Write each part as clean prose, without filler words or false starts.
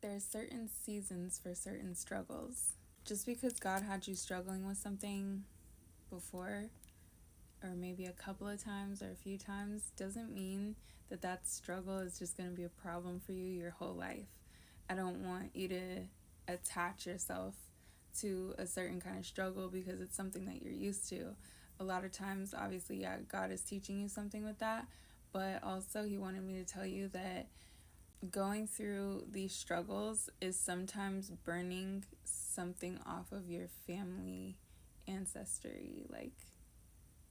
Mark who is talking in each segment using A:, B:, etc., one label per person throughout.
A: There's certain seasons for certain struggles. Just because God had you struggling with something before, or maybe a couple of times or a few times, doesn't mean that that struggle is just going to be a problem for you your whole life. I don't want you to attach yourself to a certain kind of struggle because it's something that you're used to. A lot of times, obviously, yeah, God is teaching you something with that, but also He wanted me to tell you that going through these struggles is sometimes burning something off of your family ancestry, like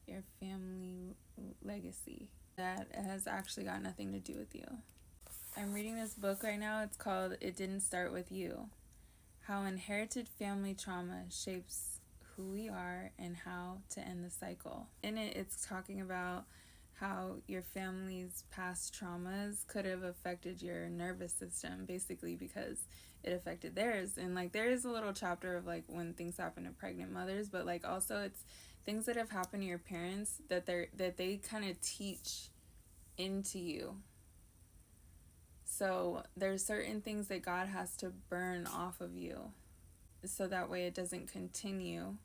A: your family legacy that has actually got nothing to do with you. I'm reading this book right now. It's called It Didn't Start With You: How Inherited Family Trauma Shapes Who We Are and How to End the Cycle. In it, it's talking about how your family's past traumas could have affected your nervous system, basically because it affected theirs. And like there is a little chapter of like when things happen to pregnant mothers, but like also it's things that have happened to your parents that they kind of teach into you. So there's certain things that God has to burn off of you so that way it doesn't continue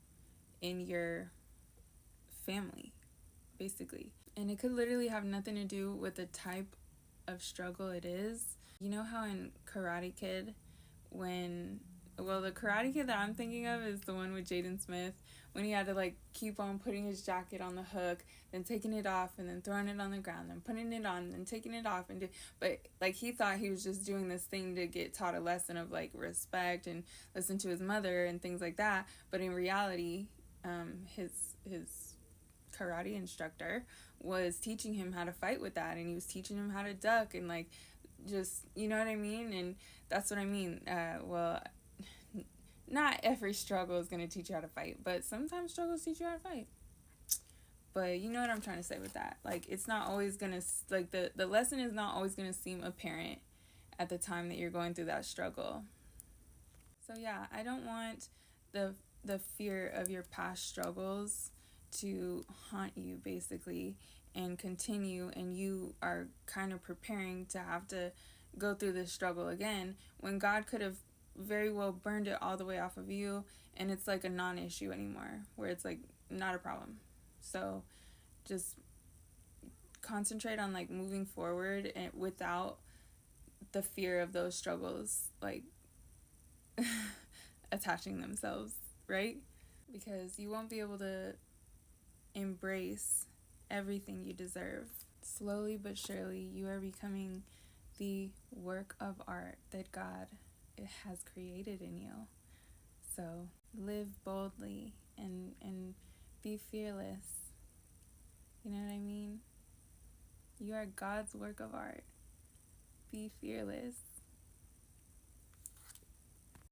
A: in your family, basically. And it could literally have nothing to do with the type of struggle it is. You know how in Karate Kid, the Karate Kid that I'm thinking of is the one with Jaden Smith, when he had to like keep on putting his jacket on the hook, then taking it off, and then throwing it on the ground, then putting it on, then taking it off, but like he thought he was just doing this thing to get taught a lesson of like respect and listen to his mother and things like that. But in reality, his karate instructor was teaching him how to fight with that, and he was teaching him how to duck and like just, you know what I mean? And that's what I mean. Not every struggle is going to teach you how to fight, but sometimes struggles teach you how to fight. But you know what I'm trying to say with that. Like, it's not always going to, like, the lesson is not always going to seem apparent at the time that you're going through that struggle. So yeah, I don't want the fear of your past struggles to haunt you, basically, and continue, and you are kind of preparing to have to go through this struggle again when God could have very well burned it all the way off of you, and it's like a non-issue anymore, where it's like not a problem. So just concentrate on like moving forward and without the fear of those struggles like attaching themselves, right? Because you won't be able to embrace everything you deserve. Slowly but surely, you are becoming the work of art that God has created in you. So live boldly and be fearless. You know what I mean? You are God's work of art. Be fearless.